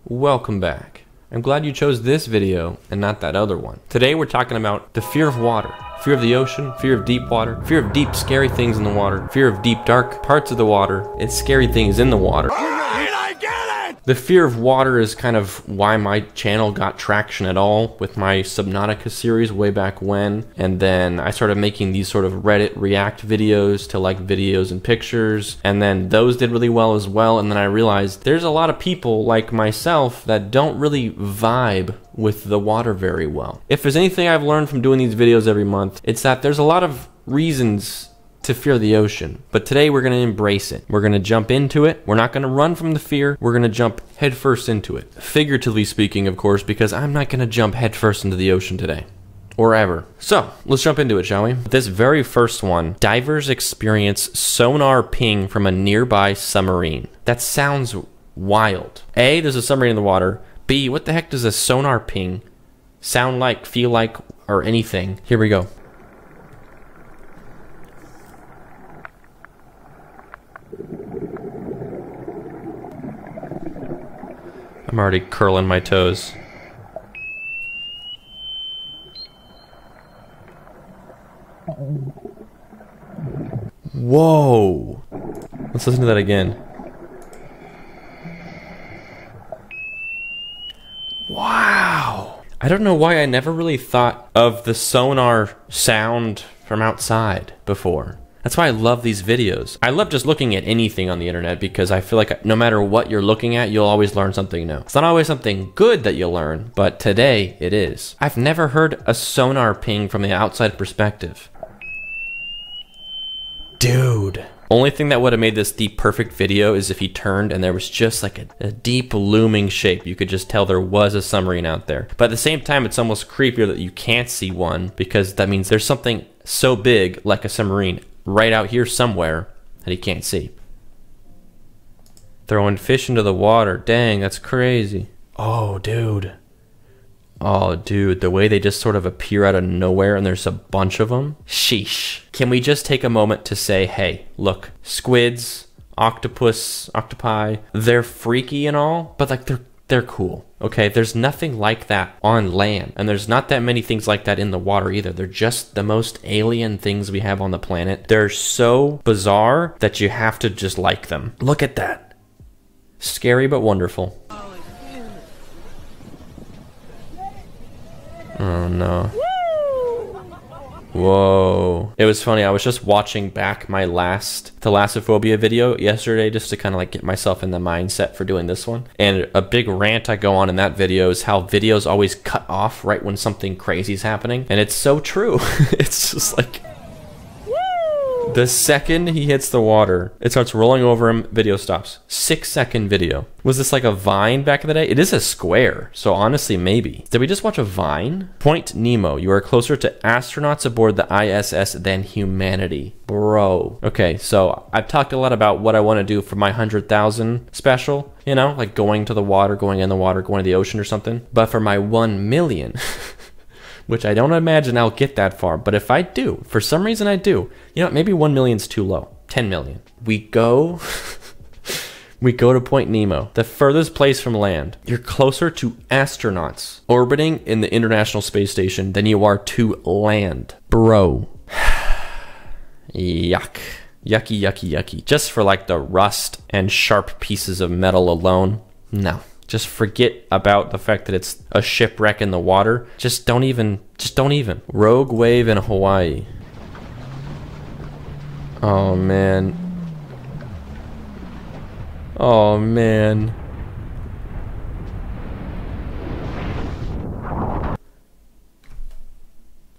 Welcome back. I'm glad you chose this video and not that other one. Today we're talking about the fear of water, fear of the ocean, fear of deep water, fear of deep scary things in the water, fear of deep dark parts of the water, and scary things in the water. The fear of water is kind of why my channel got traction at all with my Subnautica series way back when, and then I started making these sort of Reddit react videos to like videos and pictures, and then those did really well as well, and then I realized there's a lot of people like myself that don't really vibe with the water very well. If there's anything I've learned from doing these videos every month, it's that there's a lot of reasons to fear the ocean, but today we're going to embrace it. We're going to jump into it. We're not going to run from the fear. We're going to jump headfirst into it. Figuratively speaking, of course, because I'm not going to jump headfirst into the ocean today. Or ever. So, let's jump into it, shall we? This very first one, divers experience sonar ping from a nearby submarine. That sounds wild. A, there's a submarine in the water. B, what the heck does a sonar ping sound like, feel like, or anything? Here we go. I'm already curling my toes. Whoa! Let's listen to that again. Wow! I don't know why I never really thought of the sonar sound from outside before. That's why I love these videos. I love just looking at anything on the internet because I feel like no matter what you're looking at, you'll always learn something new. It's not always something good that you'll learn, but today it is. I've never heard a sonar ping from the outside perspective. Dude. Only thing that would have made this the perfect video is if he turned and there was just like a deep looming shape. You could just tell there was a submarine out there. But at the same time, it's almost creepier that you can't see one because that means there's something so big like a submarine right out here somewhere that he can't see. Throwing fish into the water. Dang, that's crazy. Oh, dude. Oh, dude, the way they just sort of appear out of nowhere and there's a bunch of them. Sheesh. Can we just take a moment to say, hey, look, squids, octopi, they're freaky and all, but like they're cool. Okay, there's nothing like that on land, and there's not that many things like that in the water either. They're just the most alien things we have on the planet. They're so bizarre that you have to just like them. Look at that. Scary but wonderful. Oh no. Whoa. It was funny, I was just watching back my last Thalassophobia video yesterday just to kind of like get myself in the mindset for doing this one. And a big rant I go on in that video is how videos always cut off right when something crazy is happening. And it's so true. It's just like, the second he hits the water, it starts rolling over him, video stops. 6-second video. Was this like a Vine back in the day? It is a square, so honestly, maybe. Did we just watch a Vine? Point Nemo, you are closer to astronauts aboard the ISS than humanity. Bro. Okay, so I've talked a lot about what I want to do for my 100,000 special. You know, like going to the water, going in the water, going to the ocean or something. But for my 1 million... which I don't imagine I'll get that far, but if I do, for some reason I do, you know, maybe 1 million's too low. 10 million. We go to Point Nemo, the furthest place from land. You're closer to astronauts orbiting in the International Space Station than you are to land. Bro. Yuck. Yucky, yucky, yucky. Just for like the rust and sharp pieces of metal alone. No. Just forget about the fact that it's a shipwreck in the water. Just don't even. Rogue wave in Hawaii. Oh, man. Oh, man.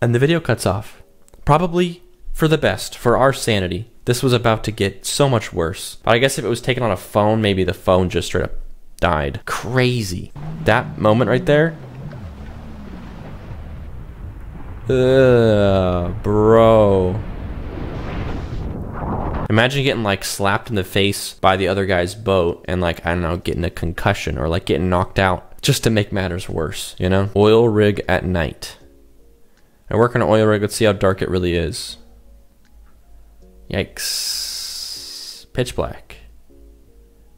And the video cuts off. Probably for the best, for our sanity. This was about to get so much worse. But I guess if it was taken on a phone, maybe the phone just straight up died. Crazy. That moment right there. Bro. Imagine getting like slapped in the face by the other guy's boat and like, I don't know, getting a concussion or like getting knocked out just to make matters worse, you know? Oil rig at night. I work on an oil rig. Let's see how dark it really is. Yikes. Pitch black.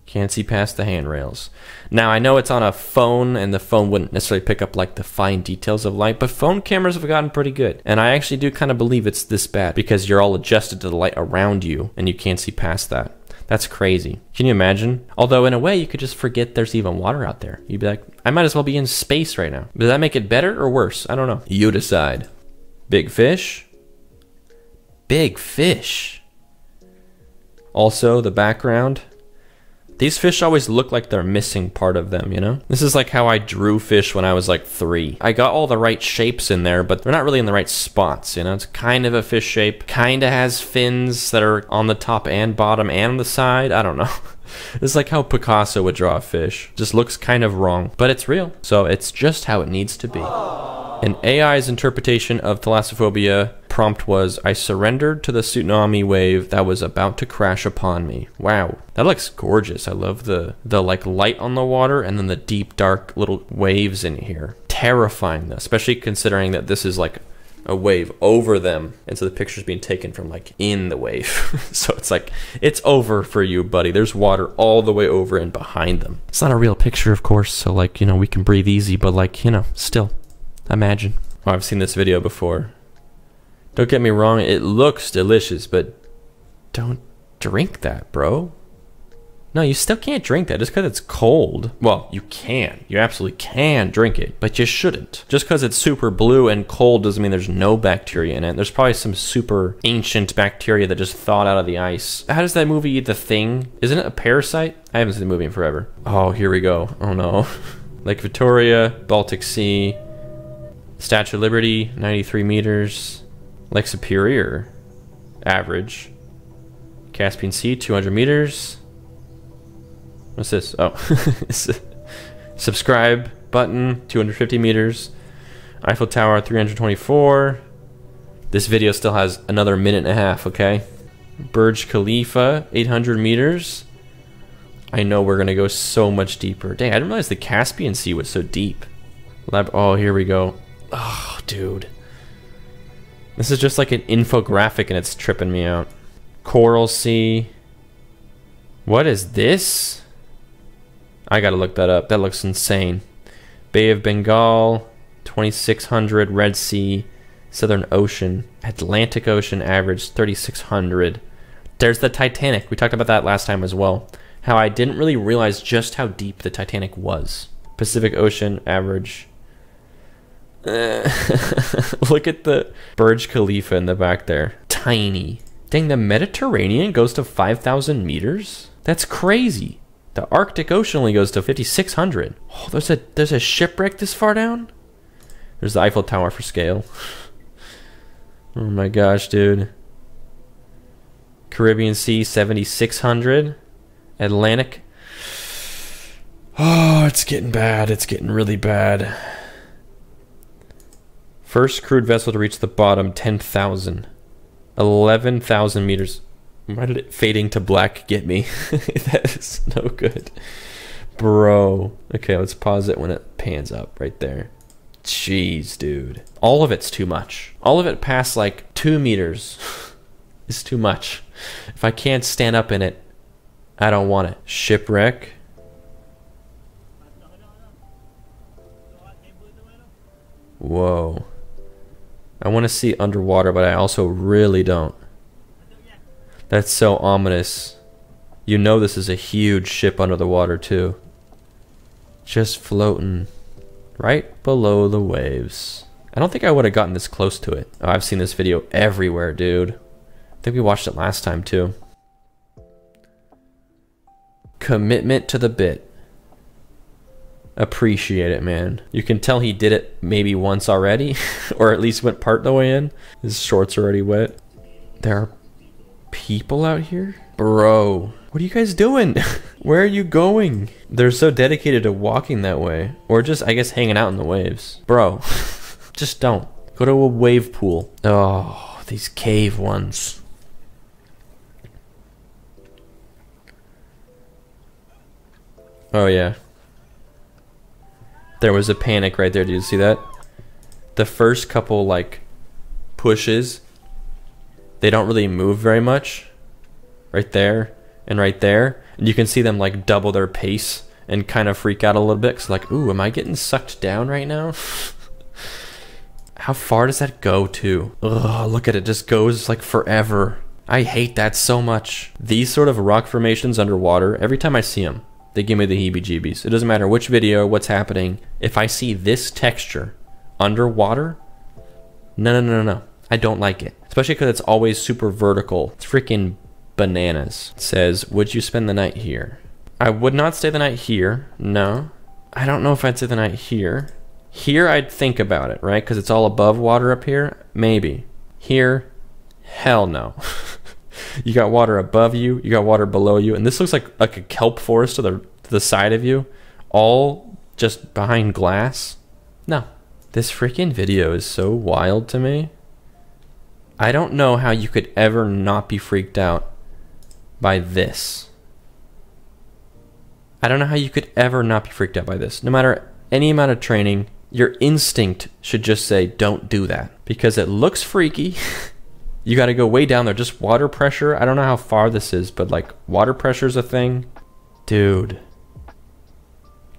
Can't see past the handrails. Now, I know it's on a phone, and the phone wouldn't necessarily pick up, like, the fine details of light, but phone cameras have gotten pretty good. And I actually do kind of believe it's this bad, because you're all adjusted to the light around you, and you can't see past that. That's crazy. Can you imagine? Although, in a way, you could just forget there's even water out there. You'd be like, I might as well be in space right now. Does that make it better or worse? I don't know. You decide. Big fish? Big fish. Also, the background. These fish always look like they're missing part of them, you know? This is like how I drew fish when I was like 3. I got all the right shapes in there, but they're not really in the right spots, you know? It's kind of a fish shape, kind of has fins that are on the top and bottom and on the side. I don't know. It's like how Picasso would draw a fish. Just looks kind of wrong, but it's real. So it's just how it needs to be. An AI's interpretation of thalassophobia prompt was, I surrendered to the tsunami wave that was about to crash upon me. Wow, that looks gorgeous. I love the like light on the water and then the deep dark little waves in here. Terrifying though, especially considering that this is like a wave over them, and so the picture's being taken from like in the wave. So it's like, it's over for you, buddy. There's water all the way over and behind them. It's not a real picture, of course, so like, you know, we can breathe easy, but like, you know, still. Imagine. Oh, I've seen this video before. Don't get me wrong, it looks delicious, but don't drink that, bro. No, you still can't drink that just because it's cold. Well, you can. You absolutely can drink it, but you shouldn't. Just because it's super blue and cold doesn't mean there's no bacteria in it. There's probably some super ancient bacteria that just thawed out of the ice. How does that movie, The Thing? Isn't it a parasite? I haven't seen the movie in forever. Oh, here we go. Oh no. Lake Victoria, Baltic Sea. Statue of Liberty, 93 meters. Lake Superior, average. Caspian Sea, 200 meters. What's this? Oh, subscribe button, 250 meters. Eiffel Tower, 324. This video still has another minute and a half, okay? Burj Khalifa, 800 meters. I know we're gonna go so much deeper. Dang, I didn't realize the Caspian Sea was so deep. Oh, here we go. Oh, dude. This is just like an infographic and it's tripping me out. Coral Sea. What is this? I gotta look that up. That looks insane. Bay of Bengal, 2600. Red Sea, Southern Ocean, Atlantic Ocean average 3600. There's the Titanic. We talked about that last time as well. How I didn't really realize just how deep the Titanic was. Pacific Ocean average. Look at the Burj Khalifa in the back there. Tiny. Dang, the Mediterranean goes to 5,000 meters? That's crazy. The Arctic Ocean only goes to 5,600. Oh, there's a shipwreck this far down? There's the Eiffel Tower for scale. Oh my gosh, dude. Caribbean Sea, 7,600. Atlantic. Oh, it's getting bad. It's getting really bad. First crewed vessel to reach the bottom, 10,000. 11,000 meters. Why did it fading to black get me? That is no good. Bro. Okay, let's pause it when it pans up right there. Jeez, dude. All of it's too much. All of it past like 2 meters is too much. If I can't stand up in it, I don't want it. Shipwreck. Whoa. I want to see underwater, but I also really don't. That's so ominous. You know this is a huge ship under the water too. Just floating right below the waves. I don't think I would have gotten this close to it. Oh, I've seen this video everywhere, dude. I think we watched it last time too. Commitment to the bit. Appreciate it, man. You can tell he did it maybe once already, or at least went part the way in. His shorts are already wet. There are people out here? Bro, what are you guys doing? Where are you going? They're so dedicated to walking that way, or just, I guess, hanging out in the waves. Bro, just don't. Go to a wave pool. Oh, these cave ones. Oh, yeah. There was a panic right there. Did you see that? The first couple, like, pushes, they don't really move very much. Right there and right there. And you can see them like double their pace and kind of freak out a little bit. Cause like, ooh, am I getting sucked down right now? How far does that go to? Ugh, look at it, just goes like forever. I hate that so much. These sort of rock formations underwater, every time I see them, they give me the heebie-jeebies. It doesn't matter which video, what's happening. If I see this texture underwater, no. I don't like it. Especially because it's always super vertical. It's freaking bananas. It says, would you spend the night here? I would not stay the night here. No. I don't know if I'd stay the night here. Here, I'd think about it, right? Because it's all above water up here. Maybe. Here, hell no. You got water above you. You got water below you. And this looks like a kelp forest to the side of you. All just behind glass. No. This freaking video is so wild to me. I don't know how you could ever not be freaked out by this. I don't know how you could ever not be freaked out by this. No matter any amount of training, your instinct should just say, don't do that. Because it looks freaky. You got to go way down there. Just water pressure. I don't know how far this is, but like water pressure's a thing. Dude.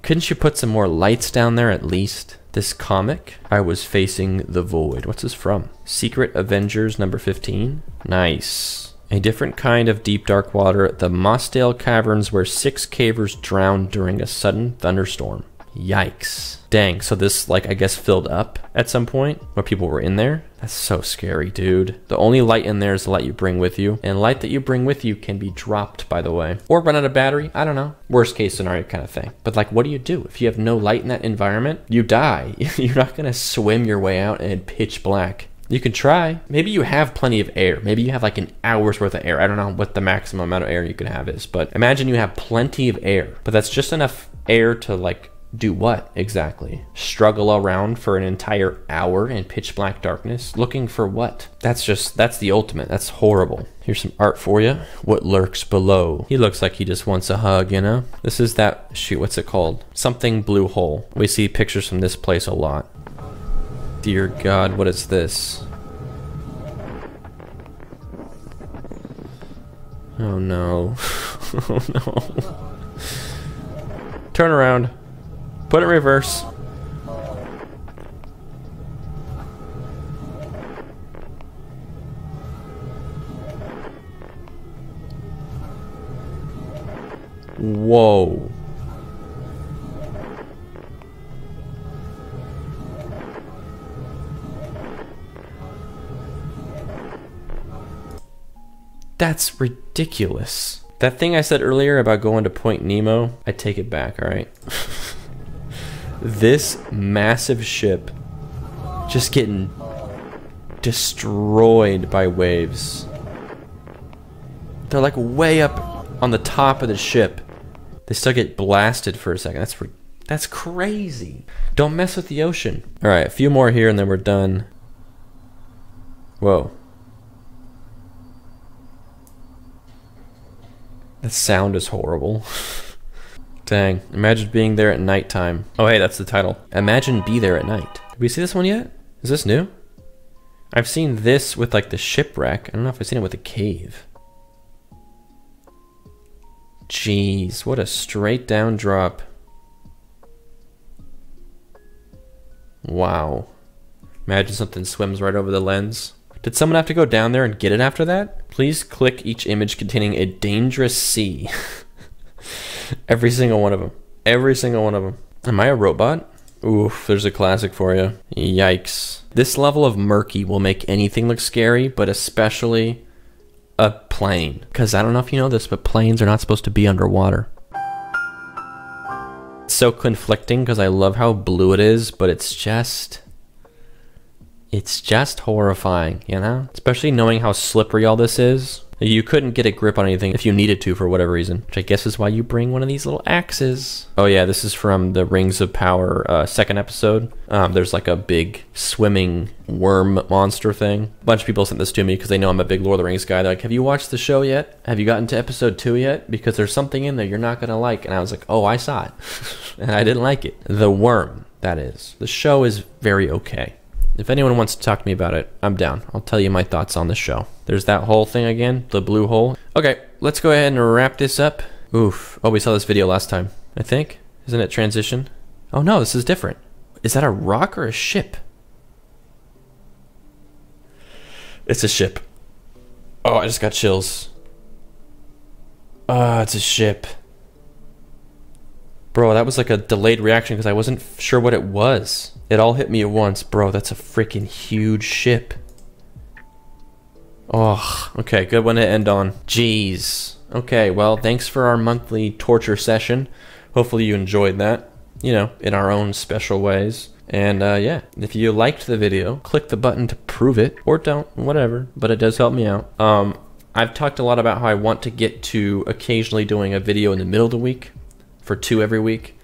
Couldn't you put some more lights down there at least? This comic, I was facing the void. What's this from? Secret Avengers number 15. Nice. A different kind of deep dark water. The Mossdale Caverns where 6 cavers drowned during a sudden thunderstorm. Yikes. Dang, so this, like, I guess filled up at some point where people were in there? That's so scary, dude. The only light in there is the light you bring with you. And light that you bring with you can be dropped, by the way. Or run out of battery. I don't know. Worst case scenario kind of thing. But, like, what do you do? If you have no light in that environment, you die. You're not going to swim your way out in pitch black. You can try. Maybe you have plenty of air. Maybe you have like an hour's worth of air. I don't know what the maximum amount of air you can have is. But imagine you have plenty of air. But that's just enough air to, like, do what exactly? Struggle around for an entire hour in pitch black darkness? Looking for what? That's the ultimate. That's horrible. Here's some art for you. What lurks below? He looks like he just wants a hug, you know? This is that, shoot, what's it called? Something blue hole. We see pictures from this place a lot. Dear God, what is this? Oh no. Oh no. Turn around. Put it in reverse. Whoa. That's ridiculous. That thing I said earlier about going to Point Nemo, I take it back, all right? This massive ship just getting destroyed by waves. They're like way up on the top of the ship. They still get blasted for a second. That's crazy. Don't mess with the ocean. All right, a few more here and then we're done. Whoa. The sound is horrible. Dang. Imagine being there at nighttime. Oh, hey, that's the title. Imagine be there at night. Did we see this one yet? Is this new? I've seen this with like the shipwreck. I don't know if I've seen it with the cave. Jeez, what a straight down drop. Wow. Imagine something swims right over the lens. Did someone have to go down there and get it after that? Please click each image containing a dangerous sea. Every single one of them. Every single one of them. Am I a robot? Oof, there's a classic for you. Yikes. This level of murky will make anything look scary, but especially a plane. Because I don't know if you know this, but planes are not supposed to be underwater. It's so conflicting because I love how blue it is, but it's just horrifying, you know? Especially knowing how slippery all this is. You couldn't get a grip on anything if you needed to for whatever reason, which I guess is why you bring one of these little axes. Oh yeah, this is from the Rings of Power second episode. There's like a big swimming worm monster thing. A bunch of people sent this to me because they know I'm a big Lord of the Rings guy. They're like, have you watched the show yet? Have you gotten to episode 2 yet? Because there's something in there you're not going to like. And I was like, oh, I saw it. And I didn't like it. The worm, that is. The show is very okay. If anyone wants to talk to me about it, I'm down. I'll tell you my thoughts on the show. There's that whole thing again, the blue hole. Okay, let's go ahead and wrap this up. Oof. Oh, we saw this video last time, I think. Isn't it transition? Oh no, this is different. Is that a rock or a ship? It's a ship. Oh, I just got chills. It's a ship. Bro, that was like a delayed reaction because I wasn't sure what it was. It all hit me at once. Bro, that's a freaking huge ship. Oh, okay, good one to end on. Jeez. Okay, well, thanks for our monthly torture session. Hopefully you enjoyed that, you know, in our own special ways. And yeah, if you liked the video, click the button to prove it, or don't, whatever, but it does help me out. I've talked a lot about how I want to get to occasionally doing a video in the middle of the week, for 2 every week.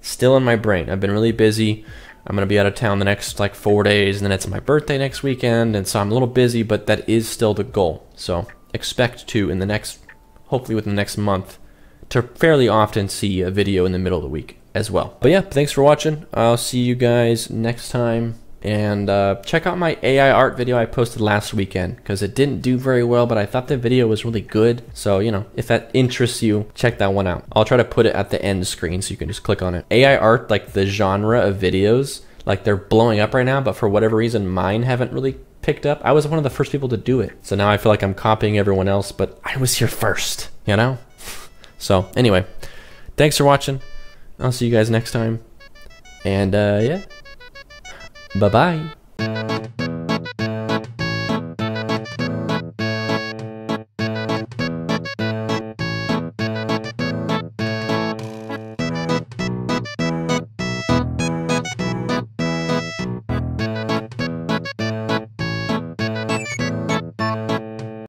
Still in my brain. I've been really busy. I'm going to be out of town the next like 4 days, and then it's my birthday next weekend, and so I'm a little busy, but that is still the goal. So expect to, in the next, hopefully within the next month, to fairly often see a video in the middle of the week as well. But yeah, thanks for watching. I'll see you guys next time. And check out my AI art video I posted last weekend, because it didn't do very well, but I thought the video was really good. So, you know, if that interests you, check that one out. I'll try to put it at the end screen so you can just click on it. AI art, like the genre of videos, like they're blowing up right now, but for whatever reason, mine haven't really picked up. I was one of the first people to do it. So now I feel like I'm copying everyone else, but I was here first, you know? So anyway, thanks for watching. I'll see you guys next time. And yeah. Bye-bye.